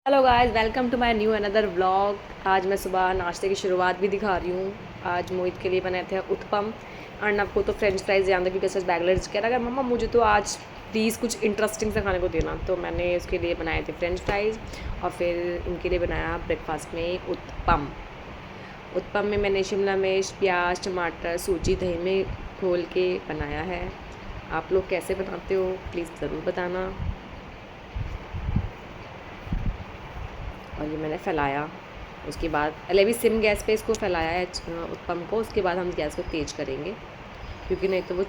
Hello guys, welcome to my new another vlog. आज मैं सुबह नाश्ते की शुरुआत भी दिखा रही हूँ। आज मोहित के लिए बनाए थे उत्पम। अर्नब को तो फ्रेंच फ्राइज जानते क्योंकि सच बैगलर्स कह रहा है मम्मा मुझे तो आज प्लीज़ कुछ इंटरेस्टिंग से खाने को देना, तो मैंने उसके लिए बनाए थे फ्रेंच फ्राइज और फिर इनके लिए बनाया ब्रेकफास्ट में उत्पम। उत्पम में मैंने शिमला मिर्च, प्याज, टमाटर, सूजी दही में घोल के बनाया है। आप लोग कैसे बनाते हो प्लीज़ ज़रूर बताना। और ये मैंने फैलाया, उसके बाद पहले भी सिम गैस पे इसको फैलाया है उत्पम को। उसके बाद हम गैस को तेज़ करेंगे क्योंकि नहीं तो वो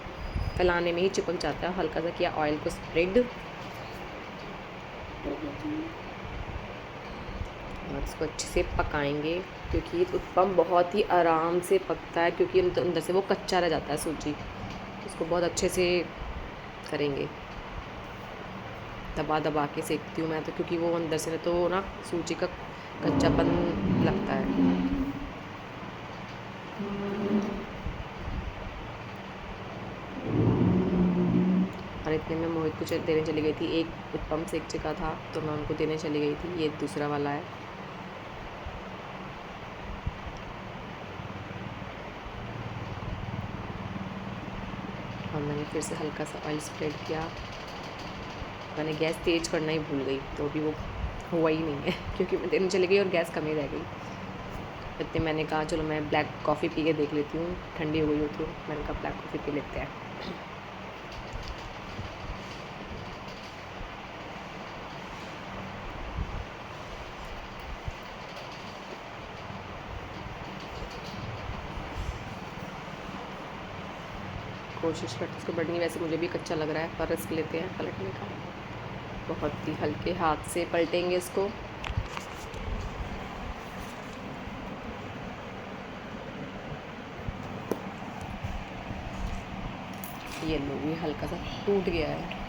फैलाने में ही चिपक जाता है। हल्का सा किया ऑयल को स्प्रेड और इसको अच्छे से पकाएंगे क्योंकि उत्पम बहुत ही आराम से पकता है क्योंकि अंदर से वो कच्चा रह जाता है सूजी। उसको बहुत अच्छे से करेंगे, दबा दबा के सेकती हूँ मैं तो क्योंकि वो अंदर से तो ना सूजी का कच्चापन लगता है। और इतने में मोहित को देने चली गई थी। एक उत्पम सेक चुका था तो मैं उनको देने चली गई थी। ये दूसरा वाला है। और मैंने फिर से हल्का सा ऑयल स्प्रेड किया। मैंने गैस तेज़ करना ही भूल गई तो भी वो हुआ ही नहीं है क्योंकि मैं देने चली गई और गैस कम ही रह गई। इतने मैंने कहा चलो मैं ब्लैक कॉफ़ी पी के देख लेती हूँ, ठंडी हो गई हो तो मैंने कहा ब्लैक कॉफ़ी पी लेते हैं। कोशिश करते उसको बढ़नी, वैसे मुझे भी कच्चा लग रहा है पर रिस्क लेते हैं पलटने का। बहुत ही हल्के हाथ से पलटेंगे इसको। ये लो, ये हल्का सा टूट गया है।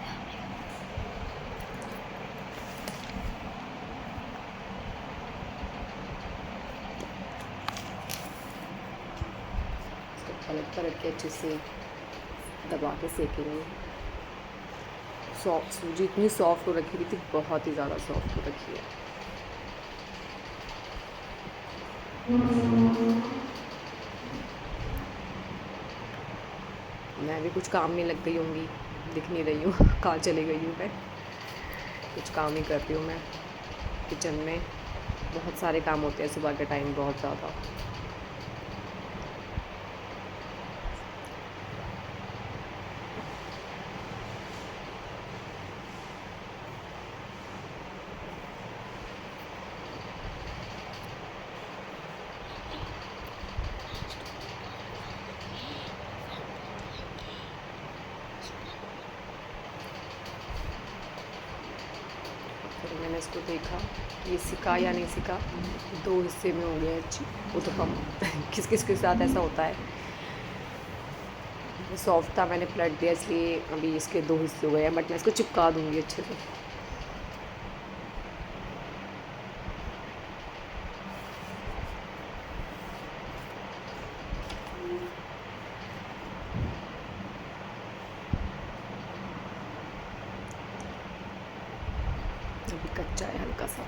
इसको पलट पलट के अच्छे से दबा के सेकेंगे। सॉफ्ट सूजी इतनी सॉफ्ट हो रखी थी, बहुत ही ज़्यादा सॉफ्ट हो रखी है। मैं भी कुछ काम में लग गई होंगी, दिख नहीं रही हूँ कहाँ चली गई हूँ मैं। कुछ काम ही कर रही हूँ मैं किचन में। बहुत सारे काम होते हैं सुबह के टाइम, बहुत ज़्यादा। फिर मैंने इसको देखा ये सिका या नहीं सिका, दो हिस्से में हो गया उत्पम किस किस के साथ ऐसा होता है। सॉफ्ट था, मैंने पलट दिया इसलिए अभी इसके दो हिस्से हो गए हैं, बट मैं इसको चिपका दूँगी अच्छे से। अभी कच्चा है हल्का सा।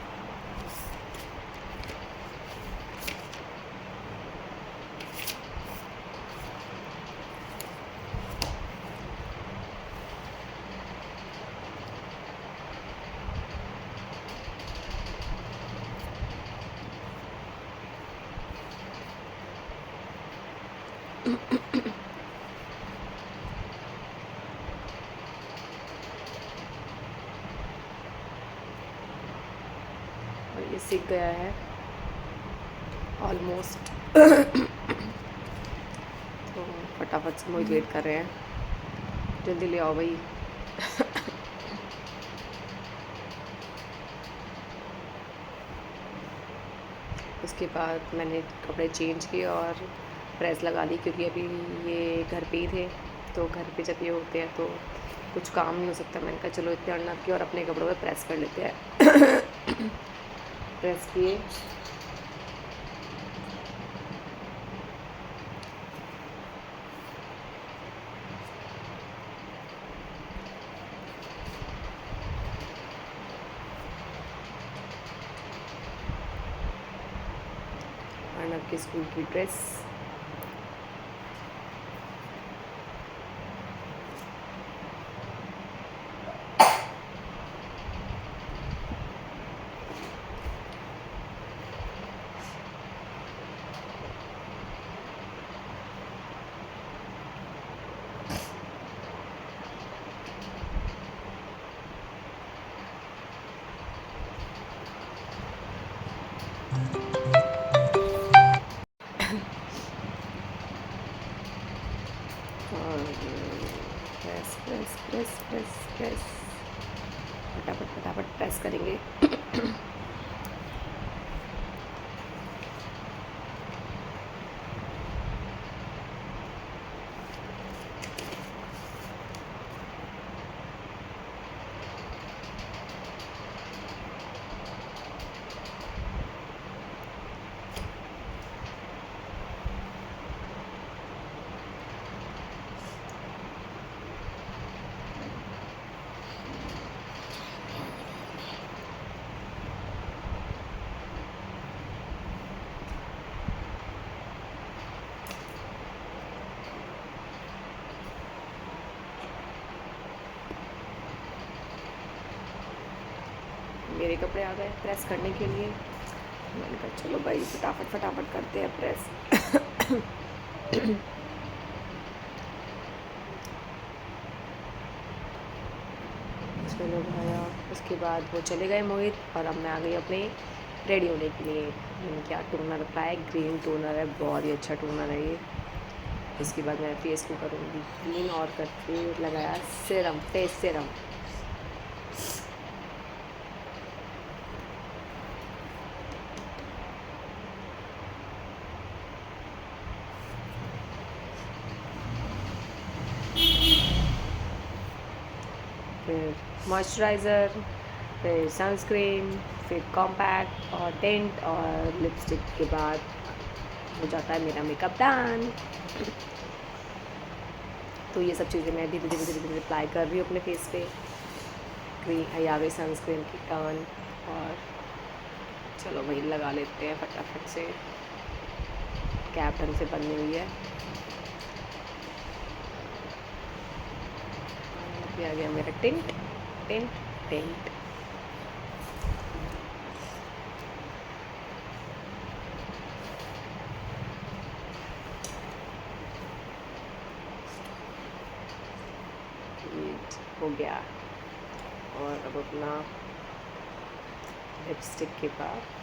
और ये सीख गया है ऑलमोस्ट तो फटाफट से मोहित वेट कर रहे हैं, जल्दी ले आओ भाई। उसके बाद मैंने कपड़े चेंज किए और प्रेस लगा दी क्योंकि अभी ये घर पे ही थे। तो घर पे जब ये होते हैं तो कुछ काम नहीं हो सकता। मैंने कहा चलो इतने अर्नब किए और अपने कपड़ों पे प्रेस कर लेते हैं प्रेस किए। अर्नब की स्कूल की ड्रेस। और press press press press press, फटाफट फटाफट प्रेस करेंगे। मेरे कपड़े आ गए प्रेस करने के लिए। मैंने कहा चलो भाई फटाफट फटाफट करते हैं प्रेस। चलो भाया, उसके बाद वो चले गए मोहित और अब मैं आ गई अपने रेडी होने के लिए। मैंने क्या टोनर रखा है, ग्रीन टोनर है, बहुत ही अच्छा टोनर है ये। इसके बाद मैं फेस को करूँगी क्लीन और करके लगाया सीरम, फेस सीरम। फिर मॉइस्चराइज़र, फिर सनस्क्रीन, फिर कॉम्पैक्ट और टेंट और लिपस्टिक के बाद हो जाता है मेरा मेकअप डन। तो ये सब चीज़ें मैं धीरे धीरे धीरे धीरे अप्लाई कर रही हूँ अपने फेस पे। क्रीम आ गई, सनस्क्रीन की टर्न, और चलो वही लगा लेते हैं फटाफट से। कैप ढंग से बनी हुई है। आ गया मेरा टिंट टिंट टिंट। हो गया। और अब अपना लिपस्टिक के बाद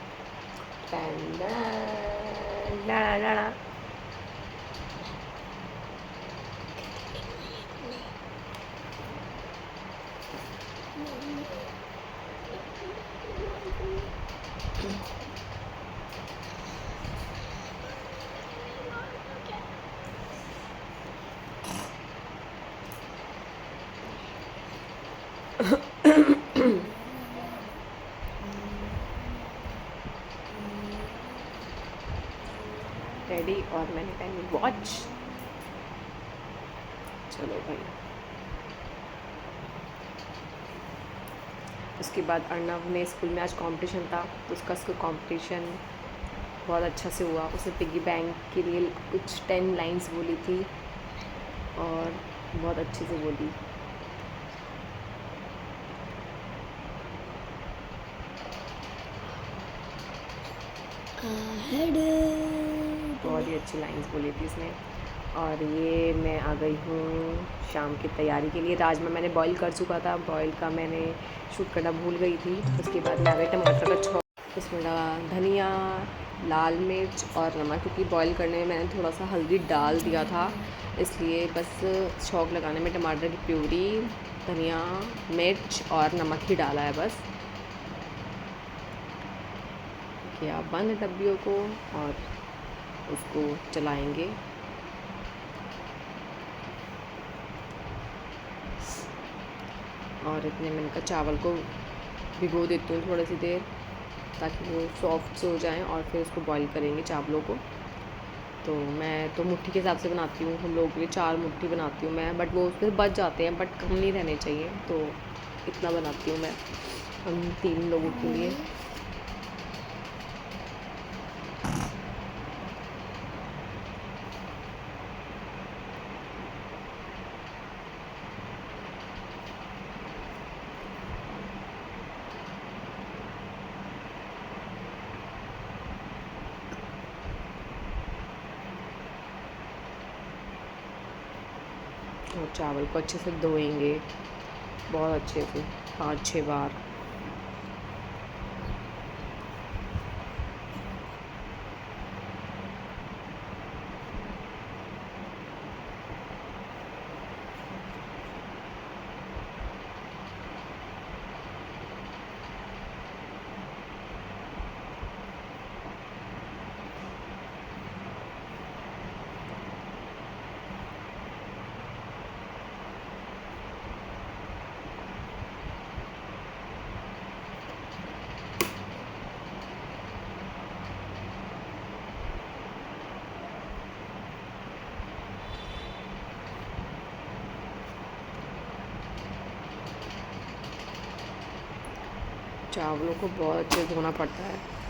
रेडी। और मैंने पहनी वॉच। चलो भाई, उसके बाद अर्नव ने स्कूल में आज कंपटीशन था, तो उसका कंपटीशन बहुत अच्छा से हुआ। उसने पिग्गी बैंक के लिए कुछ 10 लाइंस बोली थी और बहुत अच्छे से बोली। बहुत ही अच्छी लाइंस बोली थी इसने। और ये मैं आ गई हूँ शाम की तैयारी के लिए। राजमा मैंने बॉईल कर चुका था, बॉईल का मैंने शूट करना भूल गई थी। उसके बाद मैं आ गई टमाटर का छौंक, उसमें डाला धनिया, लाल मिर्च और नमक, क्योंकि बॉईल करने में मैंने थोड़ा सा हल्दी डाल दिया था, इसलिए बस छौंक लगाने में टमाटर की प्यूरी, धनिया, मिर्च और नमक ही डाला है बस। किया बंद डब्बियों को और उसको चलाएंगे। और इतने मैंने का चावल को भिगो देती हूँ थोड़ी सी देर, ताकि वो सॉफ्ट से हो जाएं, और फिर उसको बॉईल करेंगे चावलों को। तो मैं तो मुट्ठी के हिसाब से बनाती हूँ, हम लोगों के लिए 4 मुट्ठी बनाती हूँ मैं, बट वो उसमें बच जाते हैं, बट कम नहीं रहने चाहिए, तो इतना बनाती हूँ मैं हम 3 लोगों के लिए। और चावल को अच्छे से धोएंगे, बहुत अच्छे से 5-6 बार। चावलों को बहुत अच्छे से धोना पड़ता है।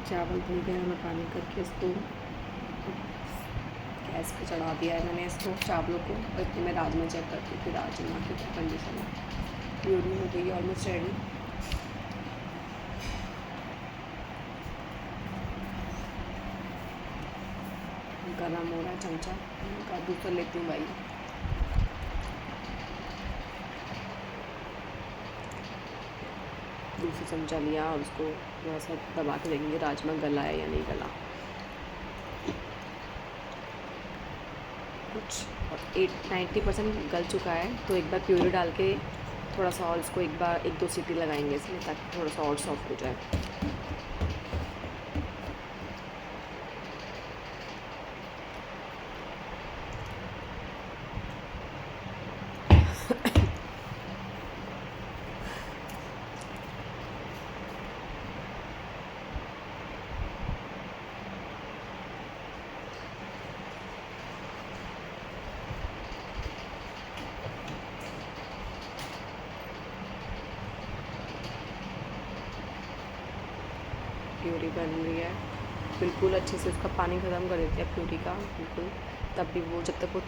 चावल धुल गया, मैं पानी करके इसको गैस पे चढ़ा दिया है मैंने इसको चावलों को। और इतने मैं राजमा चेक करती थी, राजमा की क्या कंडीशन है। प्यूरी हो गई ऑलमोस्ट रेडी। गरम हो रहा है चमचा, का दूसरा लेती हूँ भाई। दूसरा चमचा लिया और उसको थोड़ा सा दबा के देखेंगे राजमा गला है या नहीं गला। कुछ 90% गल चुका है, तो एक बार प्यूरी डाल के थोड़ा सा और इसको एक बार 1-2 सीटी लगाएंगे इसमें, ताकि थोड़ा सा और सॉफ्ट हो जाए। प्यूरी बन रही है बिल्कुल अच्छे से, उसका पानी ख़त्म कर देती है प्यूरी का बिल्कुल। तब भी वो जब तक वो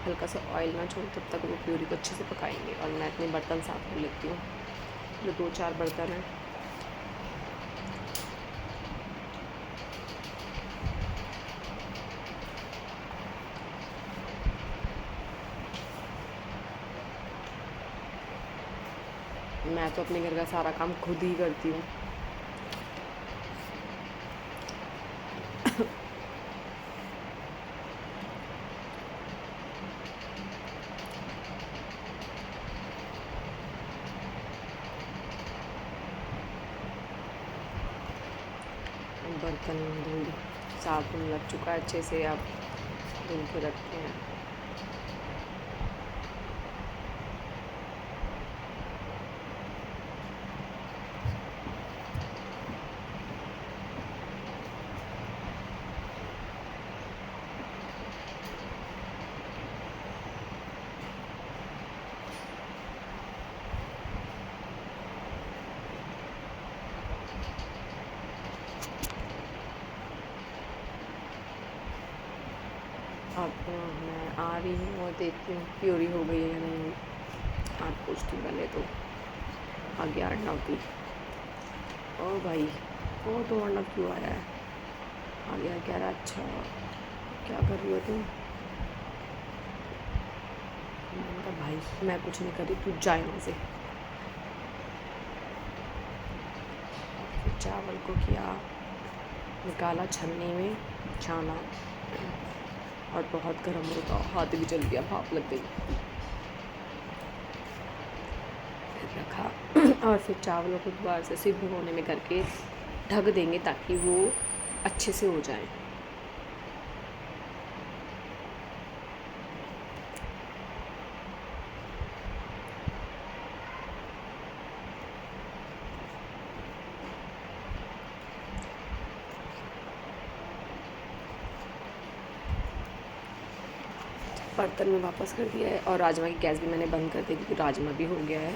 हल्का सा ऑयल ना छोड़े तब तक वो प्यूरी को अच्छे से पकाएंगे। और मैं अपने बर्तन साफ़ कर लेती हूँ, जो 2-4 बर्तन हैं। मैं तो अपने घर का सारा काम खुद ही करती हूँ। बर्तन धुल साबुन लग चुका है अच्छे से, आप धुल के रखते हैं। अब मैं आ रही हूँ और देखती हूँ प्यूरी हो गई है या नहीं। आप पूछती पहले तो आ गया अर्नव भी। ओ भाई, ओ तो अर्नव क्यों आया है? आ गया, कह रहा अच्छा क्या कर रही हो तुम? मैंने कहा भाई मैं कुछ नहीं कर रही, तू जा यहाँ से। फिर चावल को किया, निकाला छन्नी में, छाना, और बहुत गर्म होता, हाथ भी जल गया, भाप लग गई। रखा और फिर चावलों को दोबारा से सिर्फ भिगोने में करके ढक देंगे ताकि वो अच्छे से हो जाए। बर्तन में वापस कर दिया है और राजमा की गैस भी मैंने बंद कर दी क्योंकि राजमा भी हो गया है।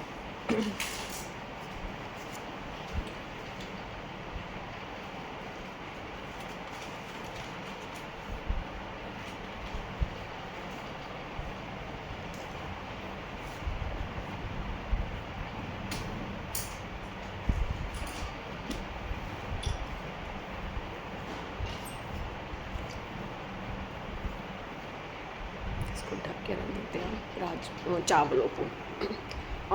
इसको ढक के रख देते हैं चावलों को।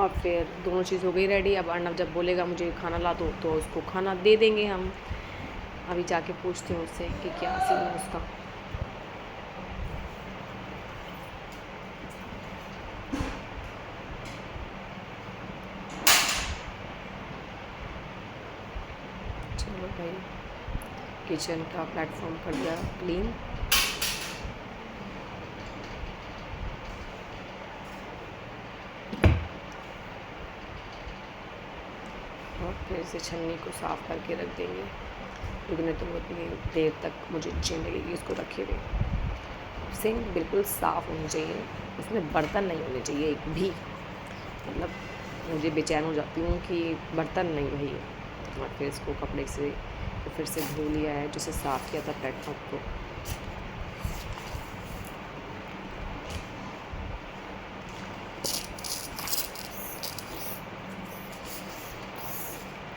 और फिर दोनों चीज़ हो गई रेडी। अब अर्नब जब बोलेगा मुझे खाना ला दो तो उसको खाना दे देंगे हम। अभी जाके पूछते हैं उससे कि क्या सीन है उसका। चलो भाई, किचन का प्लेटफॉर्म कर दिया क्लीन। और फिर से छन्नी को साफ़ करके रख देंगे क्योंकि नहीं तो उतनी देर तक मुझे चेन लगेगी इसको रखे हुए। सिंक बिल्कुल साफ़ होनी चाहिए, उसमें बर्तन नहीं होने चाहिए एक भी। मतलब मुझे बेचैन हो जाती हूँ कि बर्तन नहीं वही। और फिर इसको कपड़े से फिर से धो लिया है जिसे साफ़ किया था प्लेटफॉर्म को।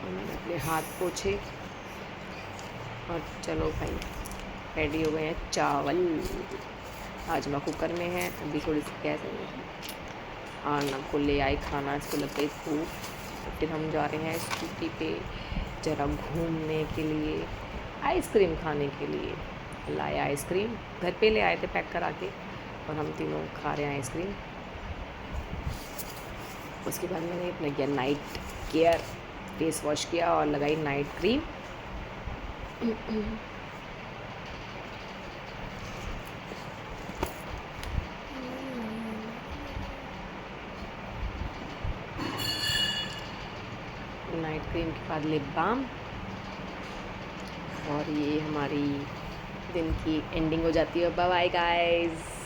मैंने अपने हाथ पोछे और चलो भाई रेडी हो गए हैं चावल। राजमा कुकर में है, अभी थोड़ी सी गैस है और ना को ले आई खाना, इसको लग गई भूख। तो फिर हम जा रहे हैं स्कूटी पे ज़रा घूमने के लिए, आइसक्रीम खाने के लिए। लाए आइसक्रीम, घर पे ले आए थे पैक करा के और हम तीनों खा रहे हैं आइसक्रीम। उसके बाद मैंने अपना किया नाइट केयर, फेस वॉश किया और लगाई नाइट क्रीम। नाइट क्रीम के बाद लिप बाम। और ये हमारी दिन की एंडिंग हो जाती है। Bye bye guys.